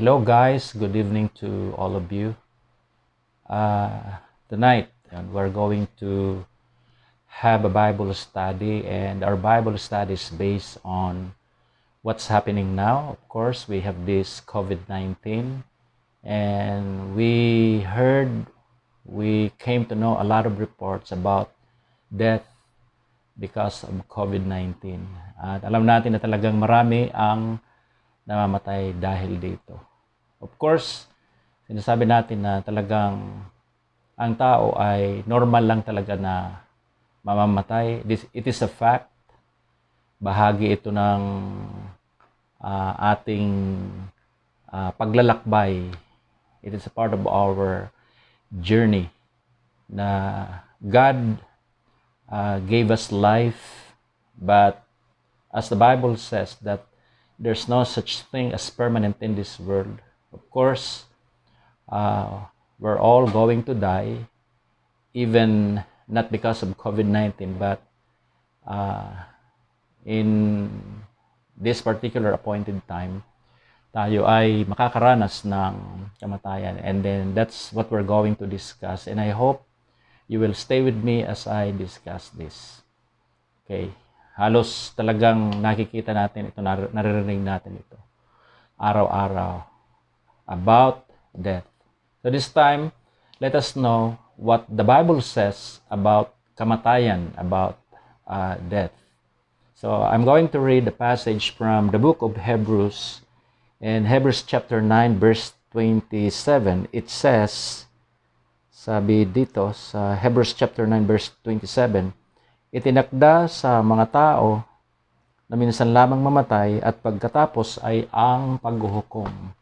Hello guys, good evening to all of you. Tonight we're going to have a Bible study, and our Bible study is based on what's happening now. Of course, we have this COVID-19, and we came to know a lot of reports about death because of COVID-19. At alam natin na talagang marami ang namamatay dahil dito. Of course, sinasabi natin na talagang ang tao ay normal lang talaga na mamamatay. It is a fact. Bahagi ito ng ating paglalakbay. It is a part of our journey na God gave us life, but as the Bible says that there's no such thing as permanent in this world. Of course, we're all going to die, even not because of COVID-19, but in this particular appointed time, tayo ay makakaranas ng kamatayan. And then that's what we're going to discuss. And I hope you will stay with me as I discuss this. Okay. Halos talagang nakikita natin ito, naririnig natin ito araw-araw about death. So this time, let us know what the Bible says about kamatayan, about death. So I'm going to read the passage from the book of Hebrews. In Hebrews chapter 9, verse 27, it says, sabi dito sa Hebrews chapter 9, verse 27, itinakda sa mga tao na minsan lamang mamatay at pagkatapos ay ang paghuhukom.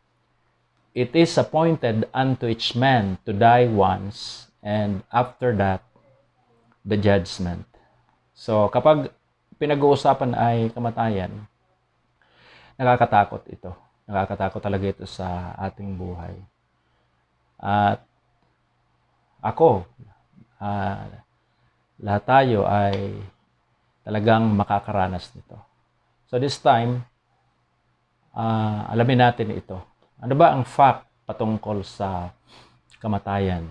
It is appointed unto each man to die once, and after that, the judgment. So kapag pinag-uusapan ay kamatayan, nakakatakot ito. Nakakatakot talaga ito sa ating buhay. At ako, lahat tayo ay talagang makakaranas nito. So this time, alamin natin ito. Ano ba ang fact patungkol sa kamatayan?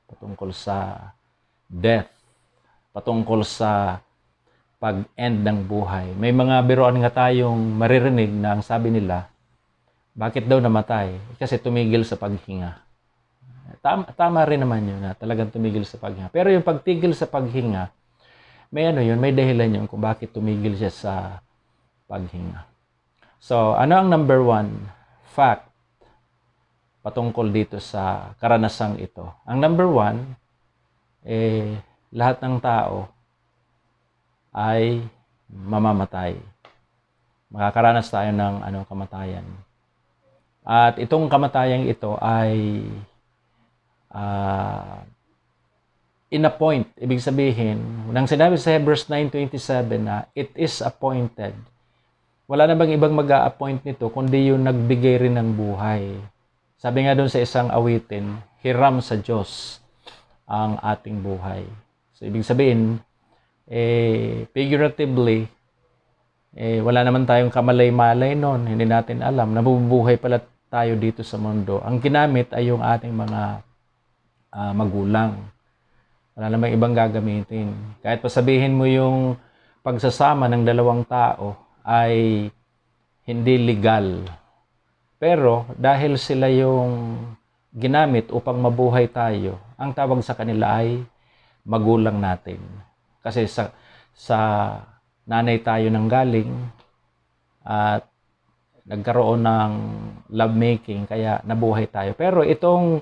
Patungkol sa death? Patungkol sa pag-end ng buhay? May mga biruan nga tayong maririnig na ang sabi nila, bakit daw namatay? Kasi tumigil sa paghinga. Tama rin naman yun na talagang tumigil sa paghinga. Pero yung pagtigil sa paghinga, may may dahilan yun kung bakit tumigil siya sa paghinga. So, ano ang number one fact patungkol dito sa karanasang ito? Ang number one, lahat ng tao ay mamamatay. Makakaranas tayo ng kamatayan. At itong kamatayang ito ay in a point, ibig sabihin, nang sinabi sa Hebrews 9:27 na it is appointed, wala na bang ibang mag-a-appoint nito kundi yung nagbigay rin ng buhay. Sabi nga doon sa isang awitin, hiram sa Diyos ang ating buhay. So ibig sabihin, figuratively, wala naman tayong kamalay-malay noon, hindi natin alam, nabubuhay pala tayo dito sa mundo. Ang ginamit ay yung ating mga magulang. Wala namang ibang gagamitin. Kahit pa sabihin mo yung pagsasama ng dalawang tao ay hindi legal. Pero dahil sila yung ginamit upang mabuhay tayo, ang tawag sa kanila ay magulang natin. Kasi sa nanay tayo nang galing at nagkaroon ng lovemaking kaya nabuhay tayo. Pero itong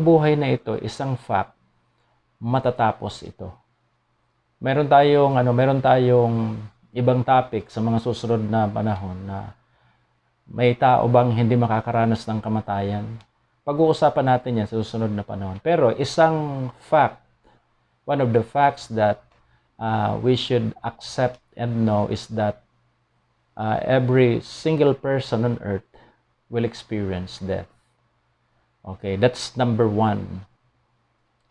buhay na ito, isang fact, matatapos ito. Meron tayong ibang topic sa mga susunod na panahon na may tao bang hindi makakaranas ng kamatayan? Pag-uusapan natin yan sa susunod na panahon. Pero isang fact, one of the facts that we should accept and know is that every single person on earth will experience death. Okay, that's number one.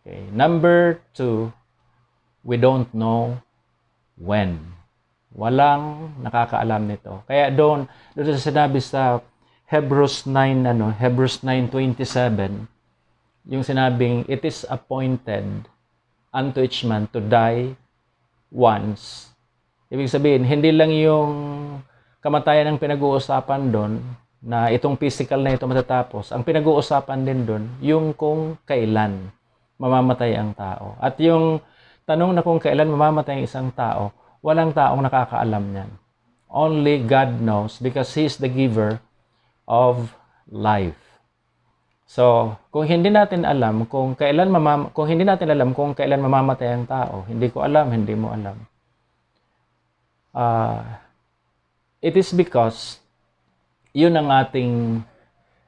Okay, number two, we don't know when. Walang nakakaalam nito. Kaya doon sa sinabi sa Hebrews 9:27, yung sinabing, it is appointed unto each man to die once. Ibig sabihin, hindi lang yung kamatayan ang pinag-uusapan doon, na itong physical na ito matatapos. Ang pinag-uusapan din doon, yung kung kailan mamamatay ang tao. At yung tanong na kung kailan mamamatay ang isang tao, walang taong nakakaalam niyan. Only God knows because He is the giver of life. So, kung hindi natin alam kung kailan mamamatay ang tao, hindi ko alam, hindi mo alam. It is because yun ang ating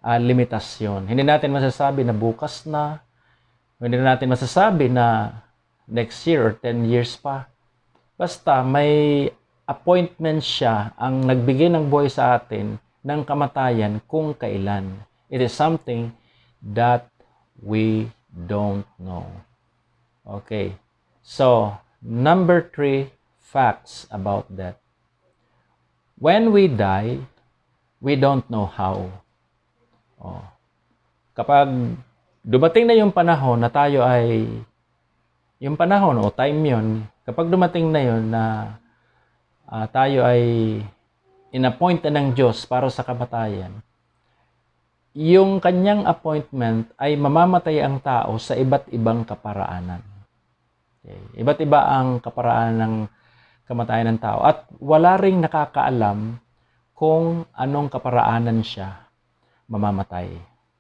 limitasyon. Hindi natin masasabi na bukas na, hindi natin masasabi na next year or 10 years pa. Basta may appointment siya ang nagbigay ng buhay sa atin ng kamatayan kung kailan. It is something that we don't know. Okay. So, number 3 facts about that. When we die, we don't know how. Kapag dumating na yung panahon na tayo ay, yung panahon o time yun, kapag dumating na yun na tayo ay in-appoint na ng Diyos para sa kamatayan, yung kanyang appointment ay mamamatay ang tao sa iba't ibang kaparaanan. Okay. Iba't iba ang kaparaanan ng kamatayan ng tao. At wala ring nakakaalam kung anong kaparaanan siya mamamatay.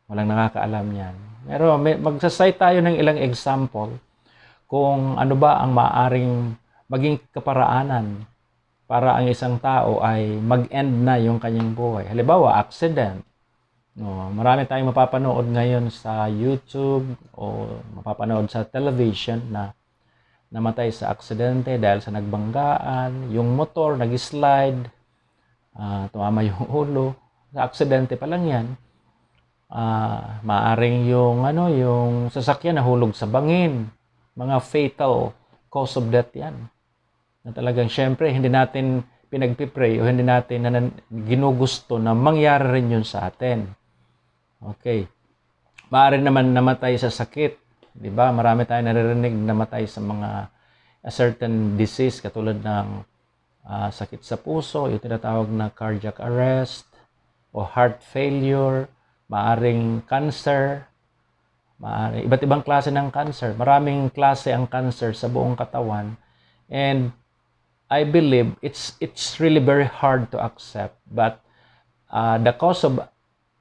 Walang nakakaalam yan. Pero magsasay tayo ng ilang example kung ano ba ang maaaring maging kaparaanan para ang isang tao ay mag-end na yung kanyang buhay. Halimbawa, accident. Marami tayong mapapanood ngayon sa YouTube o mapapanood sa television na namatay sa aksidente dahil sa nagbanggaan, yung motor nag-slide, tumama yung ulo. Sa aksidente pa lang yan. Maaring yung sasakyan nahulog sa bangin. Mga fatal cause of death yan. Na talagang syempre hindi natin pinagpipray o hindi natin ginugusto na mangyari rin yun sa atin. Okay. Maaari naman namatay sa sakit. Diba? Marami tayong naririnig namatay sa mga certain disease katulad ng sakit sa puso, yung tinatawag na cardiac arrest o heart failure, maaring cancer, iba't ibang klase ng cancer. Maraming klase ang cancer sa buong katawan. And I believe it's really very hard to accept, but the cause of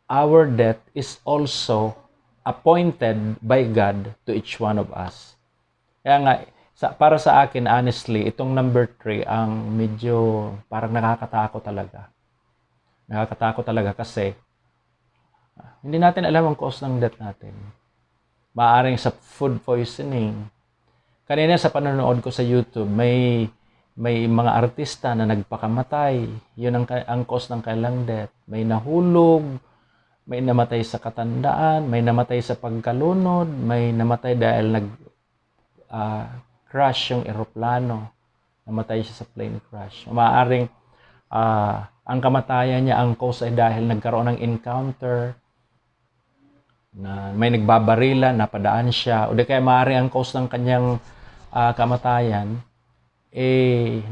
our death is also appointed by God to each one of us. Kaya nga, para sa akin, honestly, itong number 3 ang medyo parang nakakatakot talaga. Nakakatakot talaga kasi hindi natin alam ang cause ng death natin. Maaring sa food poisoning. Kanina sa panonood ko sa YouTube, may mga artista na nagpakamatay. Yun ang cause ng kanilang death. May nahulog, may namatay sa katandaan, may namatay sa pagkalunod, may namatay dahil crash yung eroplano. Namatay siya sa plane crash. Maaaring ang kamatayan niya, ang cause ay dahil nagkaroon ng encounter, na may nagbabarila, napadaan siya, o di kaya maaaring ang cause ng kanyang kamatayan,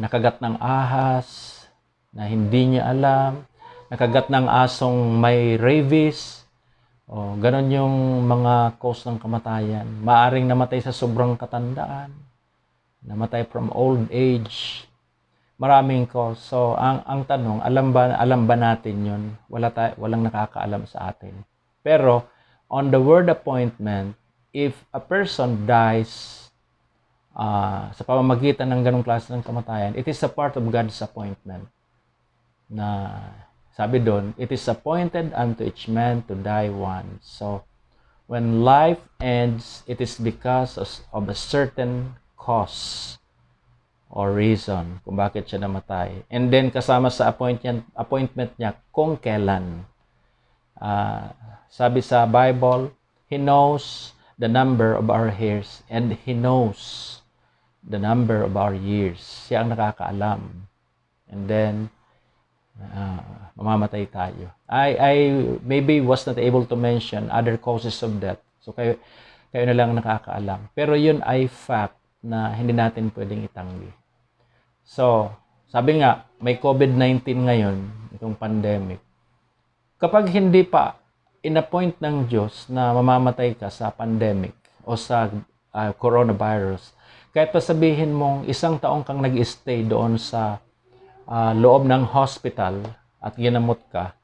nakagat ng ahas, na hindi niya alam, nakagat ng asong may rabies, ganon yung mga cause ng kamatayan. Maaring namatay sa sobrang katandaan, namatay from old age, maraming cause. So, ang tanong, alam ba natin yun? Walang nakakaalam sa atin. Pero, on the word appointment, if a person dies sa pamamagitan ng ganong klase ng kamatayan, it is a part of God's appointment. Na sabi doon, it is appointed unto each man to die once. So, when life ends, it is because of a certain cause or reason kung bakit siya namatay. And then, kasama sa appointment niya kung kailan. Sabi sa Bible, He knows the number of our hairs and He knows the number of our years. Siya ang nakakaalam. And then, Mamamatay tayo. I maybe was not able to mention other causes of death. So kayo na lang nakakaalam. Pero yun ay fact na hindi natin pwedeng itanggi. So, sabi nga, may COVID-19 ngayon, itong pandemic. Kapag hindi pa in-appoint ng Diyos na mamamatay ka sa pandemic o sa coronavirus, kahit pa sabihin mong isang taong kang nag-stay doon sa loob ng hospital at ginamot ka,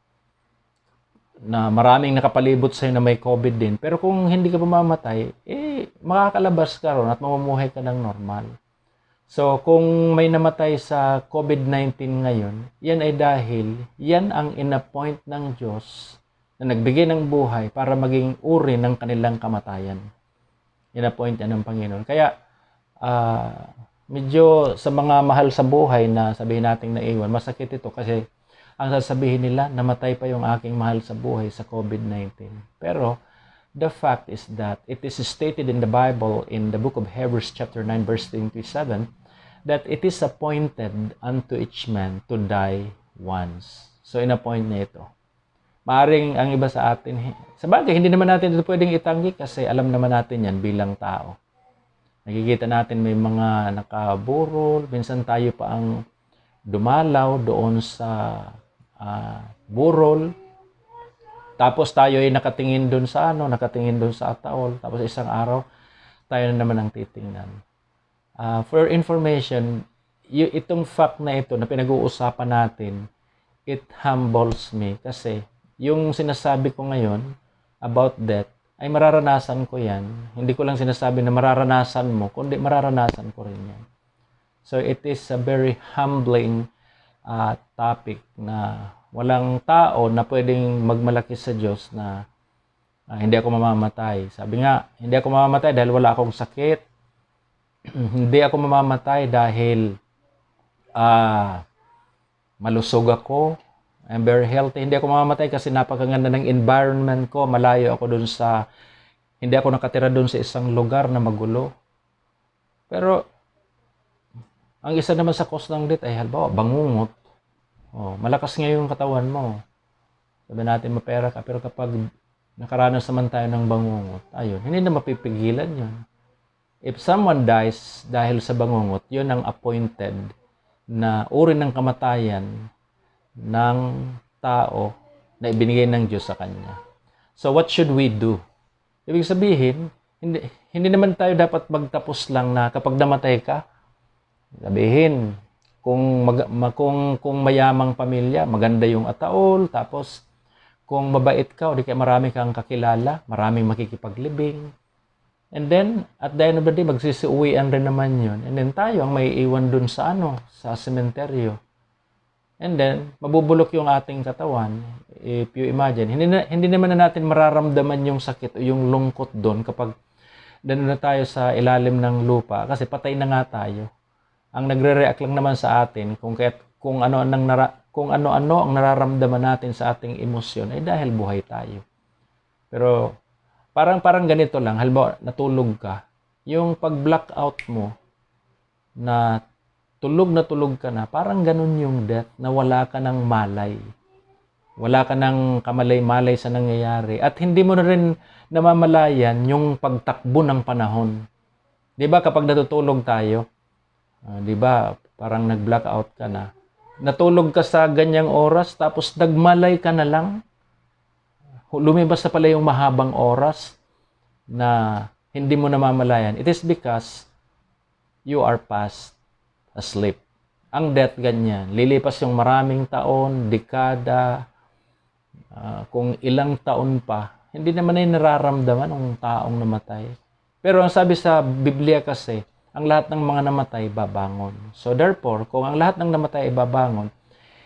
na maraming nakapalibot sa'yo na may COVID din, pero kung hindi ka mamamatay, makakalabas ka ron at mamumuhay ka ng normal. So, kung may namatay sa COVID-19 ngayon, yan ay dahil yan ang inappoint ng Diyos na nagbigay ng buhay para maging uri ng kanilang kamatayan. Inappoint yan ng Panginoon. Kaya, medyo sa mga mahal sa buhay na sabihin nating naiwan, masakit ito kasi ang sasabihin nila, namatay pa yung aking mahal sa buhay sa COVID-19. Pero, the fact is that it is stated in the Bible, in the book of Hebrews chapter 9, verse 27, that it is appointed unto each man to die once. So, inappoint niya ito. Maaring ang iba sa atin, sa bagay, hindi naman natin ito pwedeng itanggi kasi alam naman natin yan bilang tao. Nakikita natin may mga nakaburol, minsan tayo pa ang dumalaw doon sa burol. Tapos tayo ay nakatingin doon sa nakatingin doon sa ataol. Tapos isang araw, tayo na naman ang titingnan. For information, itong fact na ito na pinag-uusapan natin, it humbles me kasi yung sinasabi ko ngayon about death ay mararanasan ko yan. Hindi ko lang sinasabi na mararanasan mo, kundi mararanasan ko rin yan. So it is a very humbling topic na walang tao na pwedeng magmalaki sa Diyos na hindi ako mamamatay. Sabi nga, hindi ako mamamatay dahil wala akong sakit. Hindi ako mamamatay dahil malusog ako. I'm very healthy. Hindi ako mamamatay kasi napakaganda ng environment ko. Malayo ako dun sa, hindi ako nakatira dun sa isang lugar na magulo. Pero, ang isa naman sa cause ng death ay halimbawa, bangungot. Malakas nga yung katawan mo. Sabi natin mapera ka, pero kapag nakaranas naman tayo ng bangungot, ayun, hindi na mapipigilan yun. If someone dies dahil sa bangungot, yun ang appointed na uri ng kamatayan ng tao na ibinigay ng Diyos sa kanya. So what should we do? Ibig sabihin, hindi naman tayo dapat magtapos lang na kapag namatay ka, sabihin, kung mayamang pamilya, maganda yung ataol, tapos kung mabait ka o di kaya marami kang kakilala, maraming makikipaglibing. And then, at the end of the day, magsisiuwian rin naman yun. And then tayo ang may iwan dun sa sa sementeryo. And then, mabubulok yung ating katawan. If you imagine, hindi naman na natin mararamdaman yung sakit o yung lungkot doon kapag doon na tayo sa ilalim ng lupa kasi patay na nga tayo. Ang nagre-react lang naman sa atin kung ano-ano ang nararamdaman natin sa ating emosyon ay dahil buhay tayo. Pero parang ganito lang, halimbawa natulog ka, yung pag-blackout mo na tulog ka na, parang ganun yung death na wala ka ng malay. Wala ka ng kamalay-malay sa nangyayari at hindi mo na rin namamalayan yung pagtakbo ng panahon. 'Di ba kapag natutulog tayo, 'di ba, parang nag-blackout ka na. Natulog ka sa ganyang oras tapos nagmalay ka na lang. Lumibas na pala yung mahabang oras na hindi mo namamalayan. It is because you are fast asleep. Ang death ganyan. Lilipas yung maraming taon, dekada, kung ilang taon pa. Hindi naman ay nararamdaman ng taong namatay. Pero ang sabi sa Biblia kasi, ang lahat ng mga namatay babangon. So therefore, kung ang lahat ng namatay ay babangon,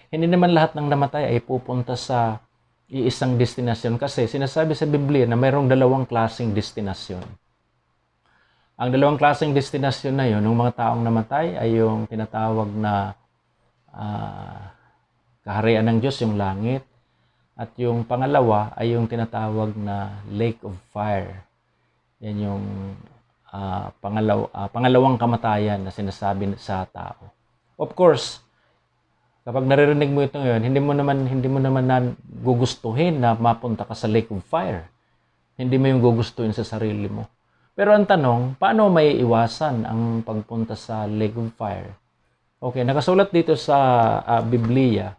hindi naman lahat ng namatay ay pupunta sa iisang destinasyon kasi sinasabi sa Biblia na mayroong dalawang klaseng destinasyon. Ang dalawang klaseng destinasyon na yun, ng mga taong namatay ay yung tinatawag na kaharian ng Diyos, yung langit. At yung pangalawa ay yung tinatawag na lake of fire. Yan yung pangalawang kamatayan na sinasabi sa tao. Of course, Kapag naririnig mo ito ngayon, hindi mo naman na gugustuhin na mapunta ka sa lake of fire. Hindi mo yung gugustuhin sa sarili mo. Pero ang tanong, paano may iwasan ang pagpunta sa lake of fire? Okay, nakasulat dito sa Biblia,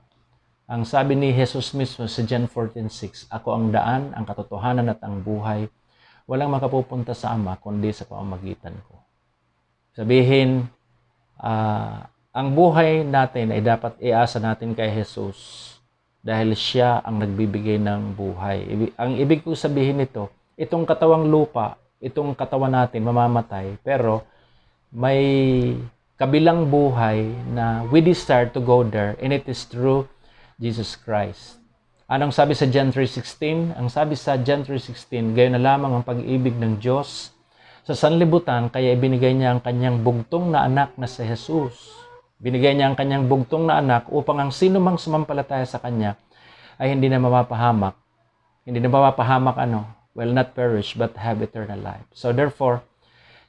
ang sabi ni Jesus mismo sa John 14:6, "Ako ang daan, ang katotohanan at ang buhay. Walang makapupunta sa Ama kundi sa pamamagitan ko." Sabihin, ang buhay natin ay dapat iasa natin kay Jesus dahil siya ang nagbibigay ng buhay. Ang ibig ko sabihin nito, itong katawang lupa, itong katawan natin mamamatay, pero may kabilang buhay na we desire to go there, and it is through Jesus Christ. Anong sabi sa John 3:16? Ang sabi sa John 3:16, "Gayon na lamang ang pag-ibig ng Diyos sa sanlibutan, kaya ibinigay niya ang kanyang bugtong na anak na si Jesus." Binigay niya ang kanyang bugtong na anak upang ang sino mang sumampalataya sa kanya ay hindi na mapapahamak. Hindi na mapapahamak will not perish but have eternal life. So therefore,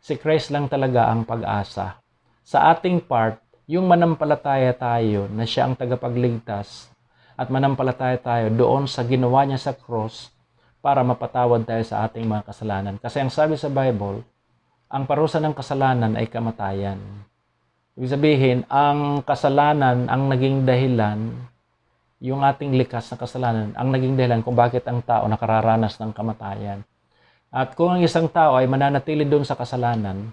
si Christ lang talaga ang pag-asa. Sa ating part, yung manampalataya tayo na siya ang tagapagligtas at manampalataya tayo doon sa ginawa niya sa cross para mapatawad tayo sa ating mga kasalanan. Kasi ang sabi sa Bible, ang parusa ng kasalanan ay kamatayan. Ibig sabihin, ang kasalanan ang naging dahilan, yung ating likas na kasalanan, ang naging dahilan kung bakit ang tao nakararanas ng kamatayan. At kung ang isang tao ay mananatili doon sa kasalanan,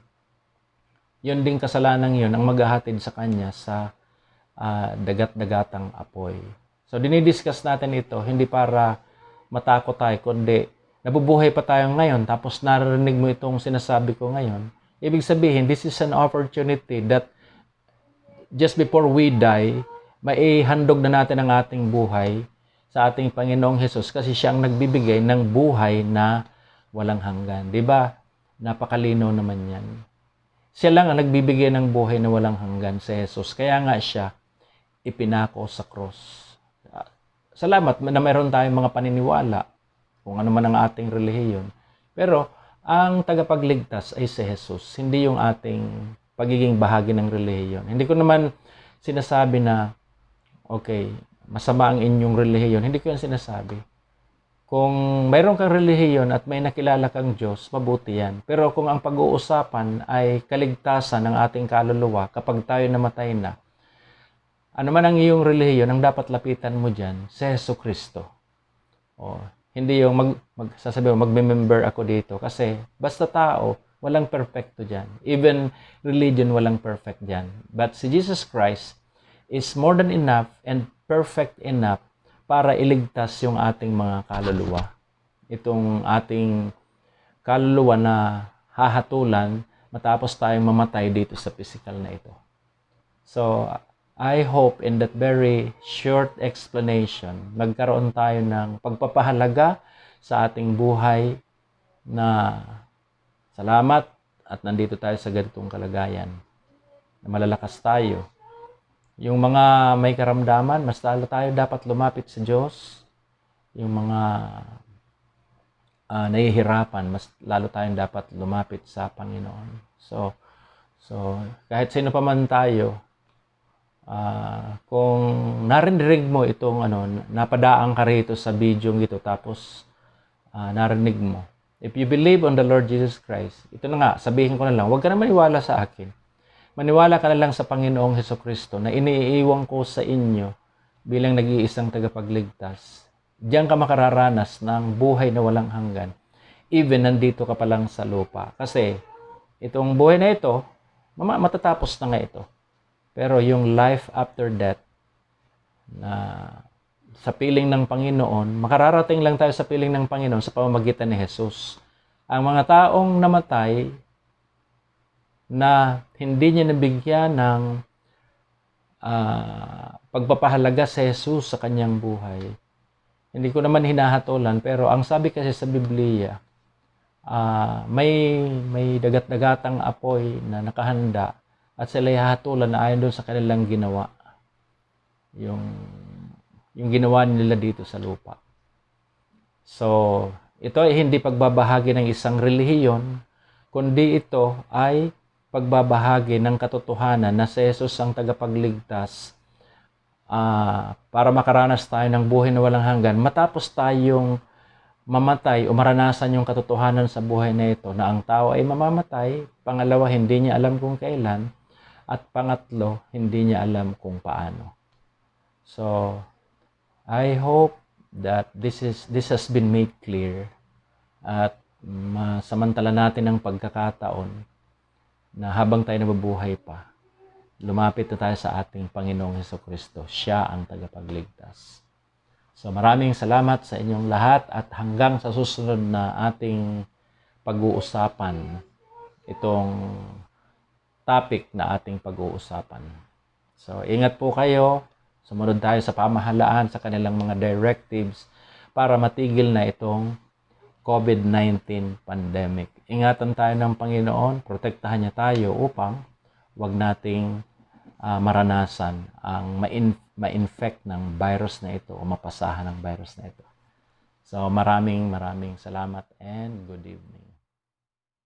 yun ding kasalanan yun ang maghahatid sa kanya sa dagat-dagatang apoy. So, dinidiscuss natin ito, hindi para matakot tayo, kundi nabubuhay pa tayo ngayon, tapos narinig mo itong sinasabi ko ngayon. Ibig sabihin, this is an opportunity that just before we die, maihandog na natin ang ating buhay sa ating Panginoong Hesus kasi siya ang nagbibigay ng buhay na walang hanggan. Diba? Napakalinaw naman yan. Siya lang ang nagbibigay ng buhay na walang hanggan, si Jesus. Kaya nga siya ipinako sa cross. Salamat na mayroon tayong mga paniniwala kung ano man ang ating relihiyon. Pero ang tagapagligtas ay si Jesus, hindi yung ating pagiging bahagi ng relihiyon. Hindi ko naman sinasabi na, okay, masama ang inyong relihiyon. Hindi ko yan sinasabi. Kung mayroon kang relihiyon at may nakilala kang Diyos, mabuti yan. Pero kung ang pag-uusapan ay kaligtasan ng ating kaluluwa kapag tayo namatay na, ano man ang iyong relihiyon, ang dapat lapitan mo dyan, si Jesucristo. Hindi yung sasabihin mo, magme-member ako dito. Kasi basta tao, walang perfecto dyan. Even religion, walang perfect dyan. But si Jesus Christ is more than enough and perfect enough para iligtas yung ating mga kaluluwa. Itong ating kaluluwa na hahatulan matapos tayong mamatay dito sa physical na ito. So, I hope in that very short explanation, magkaroon tayo ng pagpapahalaga sa ating buhay na salamat at nandito tayo sa ganitong kalagayan na malalakas tayo. Yung mga may karamdaman, mas lalo tayo dapat lumapit sa Diyos. Yung mga nahihirapan, mas lalo tayong dapat lumapit sa Panginoon. So kahit sino pa man tayo, kung narinig mo itong napadaang ka rito sa video ito, tapos narinig mo, if you believe on the Lord Jesus Christ, ito na nga, sabihin ko na lang, huwag ka na maniwala sa akin. Maniwala ka na lang sa Panginoong Hesukristo na iniiwan ko sa inyo bilang nag-iisang tagapagligtas. Diyan ka makararanas ng buhay na walang hanggan, even nandito ka pa lang sa lupa. Kasi itong buhay na ito, matatapos na nga ito. Pero yung life after death, na sa piling ng Panginoon, makararating lang tayo sa piling ng Panginoon sa pamamagitan ni Jesus. Ang mga taong namatay na hindi niya nabigyan ng pagpapahalaga sa Jesus sa kanyang buhay. Hindi ko naman hinahatulan, pero ang sabi kasi sa Biblia, may dagat-dagatang apoy na nakahanda at sila hahatulan na ayon doon sa kanilang ginawa. Yung ginawa nila dito sa lupa. So, ito ay hindi pagbabahagi ng isang relihiyon, kundi ito ay pagbabahagi ng katotohanan na si Jesus ang tagapagligtas para makaranas tayo ng buhay na walang hanggan, matapos tayong mamatay o maranasan yung katotohanan sa buhay na ito na ang tao ay mamamatay, pangalawa, hindi niya alam kung kailan, at pangatlo, hindi niya alam kung paano. So, I hope that this has been made clear at masamantala natin ang pagkakataon na habang tayo nabubuhay pa, lumapit na tayo sa ating Panginoong Hesukristo. Siya ang tagapagligtas. So maraming salamat sa inyong lahat at hanggang sa susunod na ating pag-uusapan itong topic na ating pag-uusapan. So ingat po kayo, sumunod tayo sa pamahalaan sa kanilang mga directives para matigil na itong COVID-19 pandemic. Ingatan tayo ng Panginoon, protektahan niya tayo upang wag nating maranasan ang ma-infect ng virus na ito o mapasahan ng virus na ito. So maraming salamat and good evening.